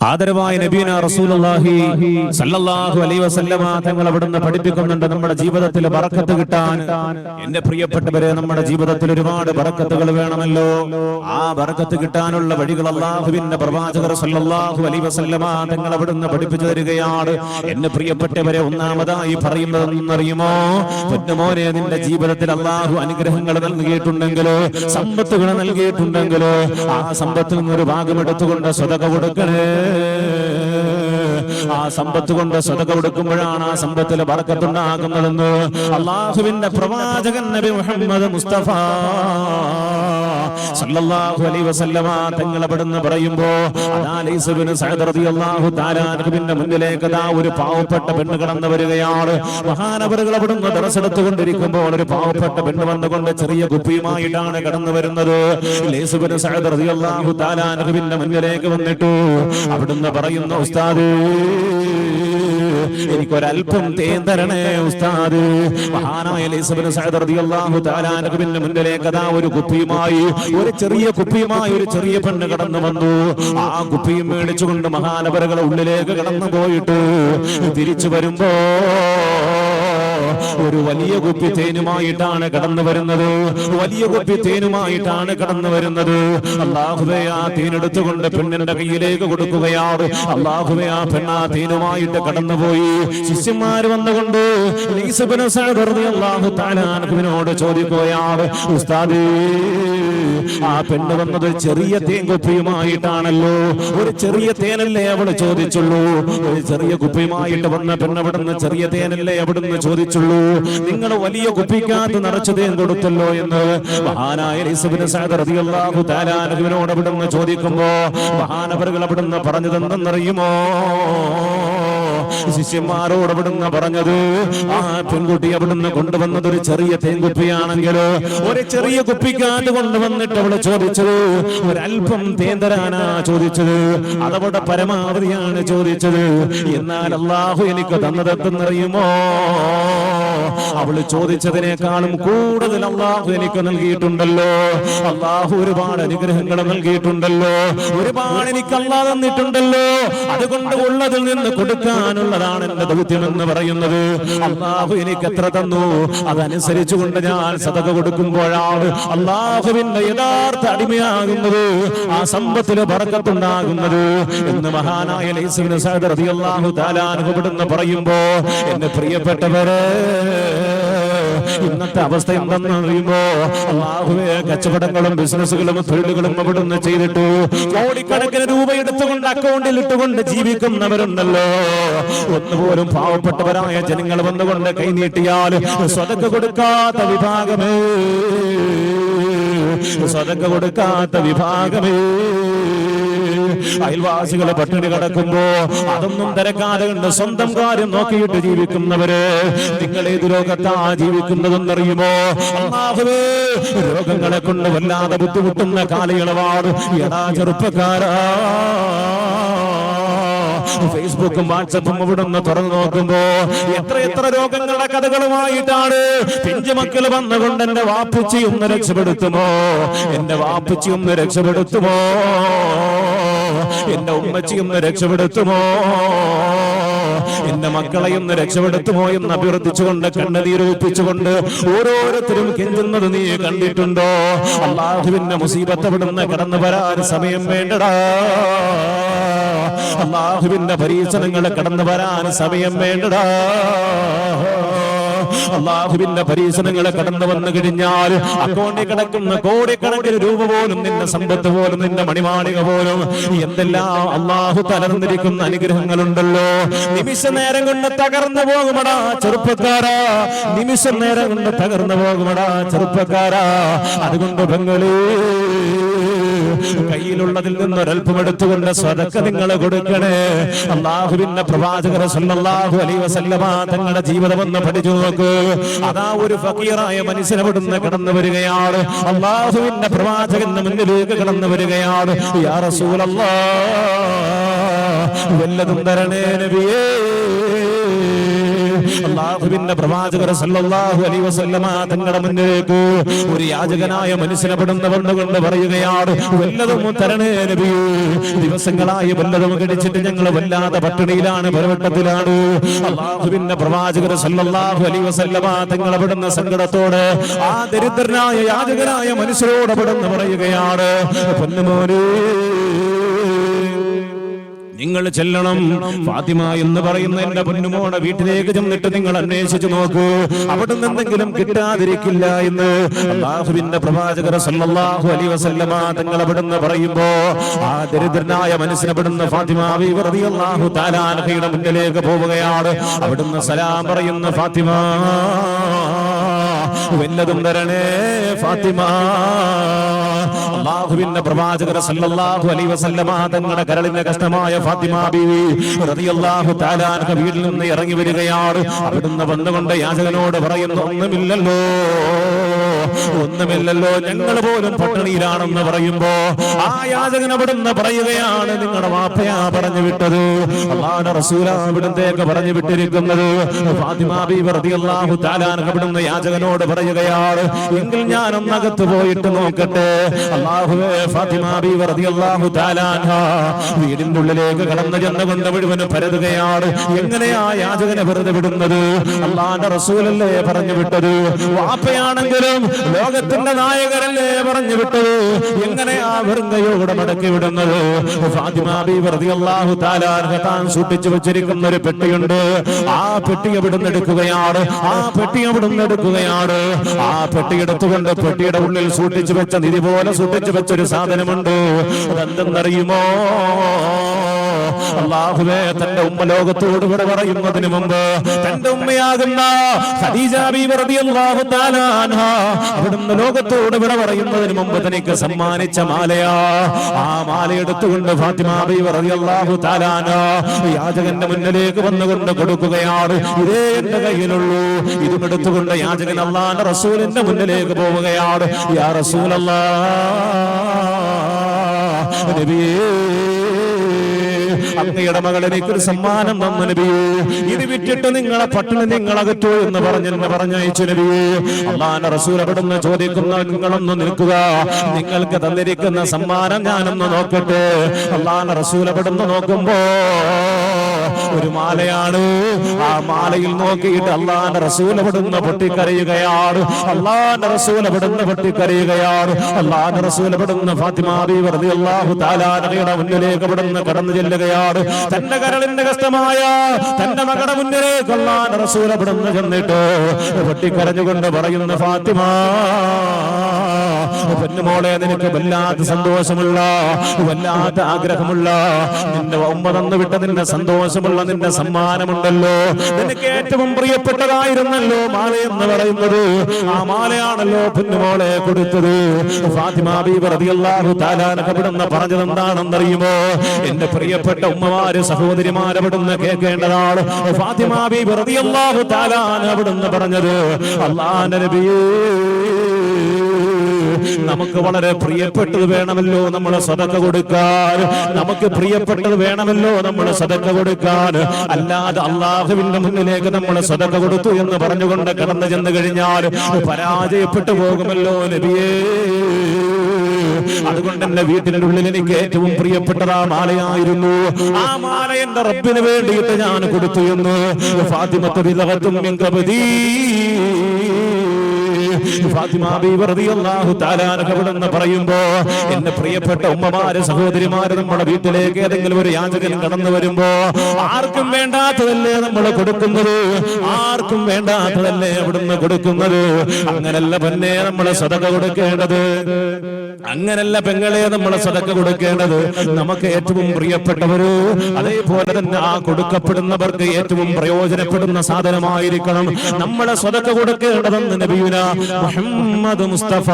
ആദരവായ നബിയുനാ റസൂലുള്ളാഹി സല്ലല്ലാഹു അലൈഹി വസല്ലമ തങ്ങൾ അവിടുന്ന് പഠിപ്പിക്കുന്നുണ്ട്, നമ്മുടെ ജീവിതത്തിൽ ബറക്കത്ത് കിട്ടാൻ. എന്റെ പ്രിയപ്പെട്ടവരെ, നമ്മുടെ ജീവിതത്തിൽ ഒരുപാട് ബറക്കത്തുകൾ വേണമല്ലോ. ആ ബറക്കത്ത് കിട്ടാനുള്ള വഴികൾ അല്ലാഹുവിന്റെ പ്രവാചകർ സല്ലല്ലാഹു അലൈഹി വസല്ലമ തങ്ങൾ അവിടുന്ന് പഠിപ്പിച്ചു തരികയാണ്. എന്റെ പ്രിയപ്പെട്ടവരെ, ഒന്നാമതായി പറയുന്നത് എന്നറിയുമോ? പൊന്നുമോനെ, നിന്റെ ജീവിതത്തിൽ അല്ലാഹു അനുഗ്രഹങ്ങൾ നൽകിയിട്ടുണ്ടെങ്കിലോ, സമ്പത്തുകൾ നൽകിയിട്ടുണ്ടെങ്കിലോ, ആ സമ്പത്തിൽ നിന്നൊരു ഭാഗം എടുത്തുകൊണ്ട് സദഖ കൊടുക്കണേ. ആ സമ്പത്ത് കൊണ്ട് സദഖ കൊടുക്കുമ്പോഴാണ് ആ സമ്പത്തിൽ ബറക്കത്തുണ്ടാകുന്നതെന്ന് അല്ലാഹുവിന്റെ പ്രവാചകൻ നബി മുഹമ്മദ് മുസ്തഫ സല്ലല്ലാഹു അലൈഹി വസല്ലമ തങ്ങൾ അവിടുന്ന് പറയുമ്പോ അനാലൈസ് ഇബ്നു സഅദ് റളിയല്ലാഹു തആല അൻഹുവിന്റെ മുന്നിലേക്ക് ദാ ഒരു പാവപ്പെട്ട പെണ്ണ് കടന്നു വരികയാണ്. മഹാനവറുകൾ അവിടുന്ന് ദർസ് എടുത്തുകൊണ്ടിരിക്കുമ്പോൾ ഒരു പാവപ്പെട്ട പെണ്ണ് വന്നുകൊണ്ട് ചെറിയ കുപ്പിയുമായിട്ടാണ് കടന്നു വരുന്നത്. ലൈസ് ഇബ്നു സഅദ് റളിയല്ലാഹു തആല അൻഹുവിന്റെ മുന്നിലേക്ക് വന്നിട്ട് അവിടുന്ന് പറയുന്നു, ഉസ്താദ്, എനിക്കൊരൽപ്പം തേൻ തരണേ ഉസ്താദ്. മഹാനായ ലൈസ് ഇബ്നു സഅദ് റളിയല്ലാഹു തആല അൻഹുവിന്റെ മുന്നിലേക്ക് ദാ ഒരു കുപ്പിയുമായി, ഒരു ചെറിയ കുപ്പിയുമായി ഒരു ചെറിയ പെണ്ണ് കടന്നു വന്നു. ആ കുപ്പിയും മേടിച്ചുകൊണ്ട് മഹാനവറുകളെ ഉള്ളിലേക്ക് കടന്നു പോയിട്ട് തിരിച്ചു വരുമ്പോ ഒരു വലിയ കുപ്പി തേനുമായിട്ടാണ് കടന്നു വരുന്നത്. വലിയ കുപ്പി തേനുമായിട്ടാണ് കടന്നു വരുന്നത്. അല്ലാഹുവേ, ആ തേനെടുത്തുകൊണ്ട് പെണ്ണിന്റെ കയ്യിലേക്ക് കൊടുക്കുകയാണ്. അല്ലാഹുവേ, ആ പെണ്ണ് ആ തേനുമായിട്ട് കടന്നുപോയി. ശിഷ്യന്മാർ വന്നുകൊണ്ട് ലൈസ് ഇബ്നു സഅദ് റളിയല്ലാഹു തആല അൻഹുവിനോട് ചോദിക്കുകയാണ്, ഉസ്താദേ, ആ പെണ്ണ് വന്നത് ചെറിയ തേൻ കുപ്പിയുമായിട്ടാണല്ലോ, ഒരു ചെറിയ തേനല്ലേ അവള് ചോദിച്ചുള്ളൂ? ഒരു ചെറിയ കുപ്പിയുമായിട്ട് വന്ന പെണ്ണ് അവിടുന്ന് ചെറിയ തേനല്ലേ അവിടുന്ന് ചോദിച്ചുള്ളൂ? നിങ്ങൾ വലിയ കുപ്പിക്കകത്ത് നിറച്ചു തേൻ കൊടുത്തല്ലോ എന്ന് മഹാനായ ലൈസ് ഇബ്നു സഅദ് റളിയല്ലാഹു തആല അൻഹുവിനോട് അവിടുന്ന് ചോദിക്കുമ്പോ മഹാനവറുകൾ അവിടുന്ന് പറഞ്ഞതെന്തെന്നറിയുമോ? ശിഷ്യന്മാരോട് അവിടുന്ന് പറഞ്ഞത്, ആ പെൺകുട്ടി അവിടുന്ന് കൊണ്ടുവന്നത് ഒരു ചെറിയ തേൻകുപ്പിയാണെങ്കിലോ, ഒരു ചെറിയ കുപ്പിക്കകത്ത് കൊണ്ടുവന്നിട്ട് അവള് ചോദിച്ചത് ഒരൽപ്പം തേൻ തരാനാ ചോദിച്ചത്, അതവിടെ പരമാവധിയാണ് ചോദിച്ചത്. എന്നാൽ അല്ലാഹു എനിക്ക് തന്നതെന്നറിയുമോ? അവള് ചോദിച്ചതിനേക്കാളും കൂടുതൽ അല്ലാഹു എനിക്ക് നൽകിയിട്ടുണ്ടല്ലോ. അല്ലാഹു ഒരുപാട് അനുഗ്രഹങ്ങൾ നൽകിയിട്ടുണ്ടല്ലോ, ഒരുപാട് എനിക്ക് അല്ലാഹു തന്നിട്ടുണ്ടല്ലോ. അതുകൊണ്ട് ഉള്ളതിൽ നിന്ന് കൊടുക്കാനുള്ളതാണ് എന്റെ ദൗത്യമെന്ന് പറയുന്നത്. അല്ലാഹു എനിക്ക് എത്ര തന്നു, അതനുസരിച്ചുകൊണ്ട് ഞാൻ സദഖ കൊടുക്കുമ്പോഴാണ് അല്ലാഹുവിന്റെ യഥാർത്ഥ അടിമയാകുന്നത്, ആ സമ്പത്തില് ബറക്കത്തുണ്ടാകുന്നത് എന്ന് മഹാനായ ലൈസ് ഇബ്നു സഅദ് റളിയല്ലാഹു തആല അൻഹു ഇവിടുന്ന് പറയുമ്പോ, എന്റെ പ്രിയപ്പെട്ടവരെ, ഇന്നത്തെ അവസ്ഥ എന്തെന്ന് അറിയുമ്പോ, അല്ലാഹുവേ, കച്ചവടങ്ങളും ബിസിനസ്സുകളും തൊഴിലുകളും അവിടുന്ന് ചെയ്തിട്ട് കോടിക്കണക്കിന് രൂപ എടുത്തുകൊണ്ട് അക്കൗണ്ടിൽ ഇട്ടുകൊണ്ട് ജീവിക്കുന്നവരുണ്ടല്ലോ. ഒന്നുപോലും പാവപ്പെട്ടവരായ ജനങ്ങൾ വന്നുകൊണ്ട് കൈനീട്ടിയാൽ സദഖ കൊടുക്കാത്ത വിഭാഗമേ, സദഖ കൊടുക്കാത്ത വിഭാഗമേ. അയൽവാസികളെ പട്ടിണി കിടക്കുമ്പോ അതൊന്നും തിരക്കാതെ കണ്ട് സ്വന്തം കാര്യം നോക്കിയിട്ട് ജീവിക്കുന്നവര്, നിങ്ങൾ ഏത് ലോകത്താ ജീവിക്കുന്നതെന്നറിയുമോ? അല്ലാഹുവേ, രോഗങ്ങളെ കൊണ്ട് വല്ലാതെ ബുദ്ധിമുട്ടുന്ന കാലയളവാണ്. എടാ ചെറുപ്പക്കാരാ, ഫേസ്ബുക്കും വാട്സപ്പും ഇവിടുന്ന് തുറന്നു നോക്കുമ്പോ എത്ര രോഗങ്ങളുടെ കഥകളുമായിട്ടാണ് പിഞ്ചുമക്കൾ വന്നുകൊണ്ട് എന്റെ വാപ്പച്ചി ഒന്ന് രക്ഷപ്പെടുത്തുമോ, എന്റെ വാപ്പച്ചി ഒന്ന് രക്ഷപ്പെടുത്തുമോ, എന്റെ ഉമ്മച്ചി ഒന്ന് രക്ഷപ്പെടുത്തുമോ, എന്റെ മക്കളെയൊന്ന് രക്ഷപ്പെടുത്തുമോ എന്ന് അഭ്യർത്ഥിച്ചുകൊണ്ട് കണ്ണുനീരൊപ്പിച്ചുകൊണ്ട് ഓരോരുത്തരും കെഞ്ചുന്നത് നീ കണ്ടിട്ടുണ്ടോ? അല്ലാഹുവിന്റെ മുസീബത്ത് അവിടുന്ന് കടന്നു വരാൻ സമയം വേണ്ടടാ. അല്ലാഹുവിന്റെ പരീക്ഷണങ്ങൾ കടന്നു വരാൻ സമയം വേണ്ടടാ. അല്ലാഹുവിന്റെ പരീക്ഷണങ്ങൾ കടന്നു വന്നു കഴിഞ്ഞാൽ അക്കൗണ്ടിൽ കിടക്കുന്ന കോടിക്കണക്കിന് രൂപ പോലും, നിന്റെ സമ്പത്ത് പോലും, നിന്റെ മണിമാളിക പോലും, എന്തെല്ലാം അല്ലാഹു തലർന്നിരിക്കുന്ന അനുഗ്രഹങ്ങളുണ്ടല്ലോ, നിമിഷ നേരം കൊണ്ട് തകർന്നു പോകുമടാ ചെറുപ്പക്കാരാ, നിമിഷ നേരം കൊണ്ട് തകർന്നു പോകുമടാ ചെറുപ്പക്കാരാ. അതുകൊണ്ട് പെങ്ങളേ, കയ്യിലുള്ളതിൽ നിന്ന് ഒരൽപ്പം എടുത്തുകൊണ്ട് സദഖ നിങ്ങൾ കൊടുക്കണേ. അല്ലാഹുവിന്റെ പ്രവാചകർ സല്ലല്ലാഹു അലൈഹി വസല്ലമ തങ്ങളുടെ ജീവിതം ഒന്ന് പഠിച്ചു നോക്ക്. അതാ ഒരു ഫഖീറായ മനുഷ്യൻ അവിടുന്ന് കടന്നു വരികയാണ്. അല്ലാഹുവിന്റെ പ്രവാചകന്റെ മുന്നിലേക്ക് കടന്നു വരികയാണ്. യാ റസൂലല്ലാഹ്, വല്ലതും തരണേ നബിയേ, അല്ലാഹുവിന്റെ പ്രവാചകർ സല്ലല്ലാഹു അലൈഹി വസല്ലമ തങ്ങളുടെ മുന്നിലേക്ക് ഒരു യാചകനായ മനുഷ്യനെ പെടുന്ന വന്നുകൊണ്ട് പറയുകയാണ്, വല്ലതും തരണേ നബിയേ, ദിവസങ്ങളായി വല്ലതും കഴിച്ചിട്ട് ഞങ്ങൾ വല്ലാതെ പട്ടിണിയിലാണ്, പരവട്ടത്തിലാണ്. അല്ലാഹുവിന്റെ പ്രവാചകർ സല്ലല്ലാഹു അലൈഹി വസല്ലമ തങ്ങളെ പെടുന്ന സങ്കടത്തോടെ ആ ദരിദ്രനായ യാചകനായ മനുഷ്യരോട് പെടുന്ന പറയുകയാണ്, പൊന്നുമോനെ നിങ്ങൾ ചെല്ലണം, ഫാത്തിമ എന്ന് പറയുന്ന എന്റെ പൊന്നുമോടെ വീട്ടിലേക്ക് ചെന്നിട്ട് നിങ്ങൾ അന്വേഷിച്ചു നോക്കൂ, അവിടെ എന്തെങ്കിലും കിട്ടാതിരിക്കില്ല എന്ന് അല്ലാഹുവിന്റെ പ്രവാചകർ സല്ലല്ലാഹു അലൈഹി വസല്ലമ തങ്ങൾ അവിടുന്ന് പറയുമ്പോ ആ ദരിദ്രനായ മനുഷ്യനെ പെടുന്ന ഫാത്തിമ ബീവി റളിയല്ലാഹു തആല അൻഹയുടെ മുന്നിലേക്ക് പോവുകയാണ്. അവിടുന്ന് സലാം പറയുന്ന ഫാത്തിമ, വല്ലതും തരണേ ഫാത്തിമ. അല്ലാഹുവിന്റെ പ്രവാചകർ സല്ലല്ലാഹു അലൈഹി വസല്ലമ തങ്ങളുടെ കരളിന്റെ കഷ്ടമായ ഫാത്തിമ ബീവി റളിയല്ലാഹു തആല അൻഹ വീട്ടിൽ നിന്ന് ഇറങ്ങി വരികയാണ്. അവിടുന്ന് വന്നുകൊണ്ട് യാചകനോട് പറയുന്നു, ഒന്നുമില്ലല്ലോ, ഞങ്ങൾ പോലും പട്ടിണിയിലാണെന്ന് പറയുമ്പോ ആ യാചകൻ അവിടുന്ന് പറയുകയാണ്, നിങ്ങളുടെ വാപ്പയാ പറഞ്ഞു വിട്ടത്, അല്ലാഹുവിന്റെ റസൂലാ അവിടുത്തേക്ക് പറഞ്ഞു വിട്ടിരിക്കുന്നത്. ഫാത്തിമ ബീവി റളിയല്ലാഹു തആല അൻഹ അവിടുന്ന് യാചകനോട് പറയുകയാണ്, എങ്കിൽ ഞാൻ ഒന്നകത്ത് പോയിട്ട് നോക്കട്ടെ. അല്ലാഹുവേ, ഫാത്തിമ ബീവി റളിയല്ലാഹു തആല അൻഹ വീടിന്റെ ഉള്ളിലേക്ക് കടന്നു ചെന്നുകൊണ്ട് മുഴുവനും പരതുകയാണ്. എങ്ങനെയാ യാചകനെ വെറുതെ വിടുന്നത്? അല്ലാഹുവിന്റെ റസൂലല്ലേ പറഞ്ഞു വിട്ടത്, വാപ്പയാണെങ്കിലും ലോകത്തിന്റെ നായകരല്ലേ പറഞ്ഞു വിട്ടത്, എങ്ങനെയാ വെറും കൈയോടെ മടക്കി വിടുന്നത്? ഫാത്തിമ ബീവി റളിയല്ലാഹു തആല അൻഹ താൻ സൂക്ഷിച്ചു വെച്ചിരിക്കുന്ന ഒരു പെട്ടിയുണ്ട്, ആ പെട്ടി അവിടുന്ന് എടുക്കുകയാണ്. ആ പെട്ടി എടുത്തുകൊണ്ട് പെട്ടിയുടെ ഉള്ളിൽ സൂക്ഷിച്ചു വെച്ച നിധി പോലെ സൂക്ഷിച്ചു വെച്ചൊരു സാധനമുണ്ട്. അതെന്തെന്നറിയുമോ? അല്ലാഹുവേ, തന്റെ ഉമ്മ ലോകത്തോട് ഇവിടെ പറയുന്നതിന് മുമ്പ് തന്റെ ഉമ്മയാകുന്ന ഖദീജ ബീവി റളിയല്ലാഹു തആല അൻഹ അവിടുന്ന് ലോകത്തോട് ഇവിടെ പറയുന്നതിന് മുമ്പ് തനിക്ക് സമ്മാനിച്ച മാലയാ. ആ മാല എടുത്തുകൊണ്ട് ഫാത്തിമ ബീവി റളിയല്ലാഹു തആല അൻഹ യാചകന്റെ മുന്നിലേക്ക് വന്നുകൊണ്ട് കൊടുക്കുകയാണ്. ഇതേ എന്റെ കയ്യിലുള്ളൂ. ഇതും എടുത്തുകൊണ്ട് യാചകൻ അല്ലാഹുവിന്റെ റസൂലിന്റെ മുന്നിലേക്ക് പോവുകയാണ്. യാ റസൂലല്ലാഹ്, നബിയേ, അങ്ങയുടെ മകൾ എനിക്കൊരു സമ്മാനം തന്നു നബിയേ, ഇത് വിറ്റിട്ട് നിങ്ങളെ പട്ടിണി നിങ്ങളകറ്റോ എന്ന് പറഞ്ഞയച്ചു നബിയേ. അല്ലാഹുവിന്റെ റസൂൽ അവിടുന്ന് ചോദിക്കുന്ന, നിങ്ങളൊന്ന് നിൽക്കുക, നിങ്ങൾക്ക് തന്നിരിക്കുന്ന സമ്മാനം ഞാനൊന്ന് നോക്കട്ടെ. അല്ലാഹുവിന്റെ റസൂൽ അവിടുന്ന് നോക്കുമ്പോ ഒരു മാലയാണ്. ആ മാലയിൽ നോക്കിയിട്ട് അല്ലാഹുവിന്റെ റസൂൽ അവിടുന്ന് പൊട്ടിക്കരയുകയാണ്. അല്ലാഹുവിന്റെ റസൂൽ അവിടുന്ന് ഫാത്തിമ ബീവി റളിയല്ലാഹു തആല അൻഹയുടെ മുന്നിലേക്ക് അവിടുന്ന് കടന്നു ചെല്ലുകയാണ്. തന്റെ കരളിന്റെ കഷ്ടമായ തന്റെ മകളുടെ മുന്നിലേക്ക് അല്ലാഹുവിന്റെ റസൂൽ അവിടുന്ന് ചെന്നിട്ട് പൊട്ടിക്കരഞ്ഞുകൊണ്ട് പറയുന്ന, ഫാത്തിമ, പൊന്നുമോളെ, നിനക്ക് വല്ലാത്ത സന്തോഷമുള്ള, വല്ലാത്ത ആഗ്രഹമുള്ള, നിന്റെ ഉമ്മ തന്നു വിട്ട നിന്റെ സന്തോഷമുള്ള നിന്റെ സമ്മാനമുണ്ടല്ലോ, നിനക്ക് ഏറ്റവും പ്രിയപ്പെട്ടതായിരുന്നല്ലോ മാല എന്ന് പറയുന്നത്. ആ മാലയാണല്ലോ പൊന്നുമോളെ കൊടുത്തത്. ഫാത്തിമ ബീവി റളിയല്ലാഹു തആല അൻഹ അവിടുന്ന് പറഞ്ഞത് എന്താണെന്നറിയുമോ? എന്റെ പ്രിയപ്പെട്ട ഉമ്മമാര്, സഹോദരിമാര് അവിടുന്ന് കേൾക്കേണ്ടതാണ്. ഫാത്തിമ ബീവി റളിയല്ലാഹു തആല അൻഹ അവിടുന്ന് പറഞ്ഞത്, അല്ലാഹുവിന്റെ നബിയേ, നമുക്ക് വളരെ പ്രിയപ്പെട്ടത് വേണമല്ലോ നമ്മൾ സദഖ കൊടുക്കാൻ, നമുക്ക് പ്രിയപ്പെട്ടത് വേണമല്ലോ നമ്മൾ സദഖ കൊടുക്കാൻ. അല്ലാതെ അല്ലാഹുവിന്റെ മുന്നിലേക്ക് നമ്മൾ സദഖ കൊടുത്തു എന്ന് പറഞ്ഞുകൊണ്ട് കടന്നു ചെന്ന് കഴിഞ്ഞാൽ പരാജയപ്പെട്ടു പോകുമല്ലോ നബിയേ. അതുകൊണ്ട് എന്റെ വീട്ടിന്റെ ഉള്ളിൽ എനിക്ക് ഏറ്റവും പ്രിയപ്പെട്ടത് ആ മാലയായിരുന്നു. ആ മാല എന്റെ റബ്ബിന് വേണ്ടിയിട്ട് ഞാൻ കൊടുത്തു എന്ന് ഫാത്തിമത്തു ബിദഅത്തും മിൻ ഖബദി ഫാത്തിമ ബീവി റളിയല്ലാഹു തആല അൻഹ അവിടുന്ന് പറയുമ്പോ, എന്റെ പ്രിയപ്പെട്ട ഉമ്മമാര്, സഹോദരിമാര്, നമ്മുടെ വീട്ടിലേക്ക് ഏതെങ്കിലും ഒരു യാചകൻ കടന്നു വരുമ്പോ ആർക്കും വേണ്ടാത്തതല്ലേ നമ്മൾ കൊടുക്കുന്നത്? ആർക്കും വേണ്ടാത്തതല്ലേ അവിടുന്ന് കൊടുക്കുന്നത്? അങ്ങനല്ല പെണ്ണെ നമ്മൾ സദഖ കൊടുക്കേണ്ടത്, അങ്ങനല്ല പെങ്ങളെ നമ്മൾ സദഖ കൊടുക്കേണ്ടത്. നമുക്ക് ഏറ്റവും പ്രിയപ്പെട്ടവരോ അതേപോലെ തന്നെ ആ കൊടുക്കപ്പെടുന്നവർക്ക് ഏറ്റവും പ്രയോജനപ്പെടുന്ന സാധനമായിരിക്കണം നമ്മളെ സദഖ കൊടുക്കേണ്ടതെന്ന് നബിയുനാ മുഹമ്മദ് മുസ്തഫ